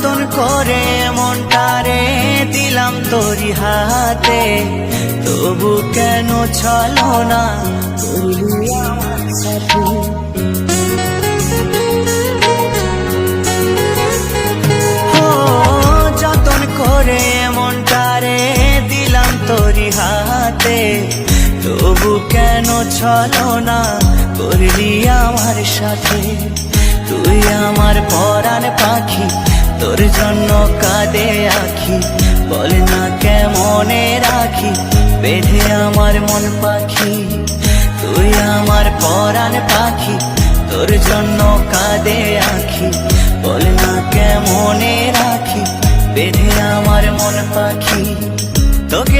যতন করে মনটারে দিলাম তোরি হাতে, তবু কেন ছলো না করলি আমার সাথে। যতন করে মনটারে দিলাম তোরি হাতে, তবু কেন ছলো না করলি আমার সাথে। তুই আমার পরাণ পাখি, তোর জন্য কাঁদে আখি, বল না কেমনে রাখি বেঁধে আমার মন পাখি। তুই আমার পরাণ পাখি, তোর জন্য কাঁদে আখি, বল না কেমনে রাখি বেঁধে আমার মন পাখি। তোকে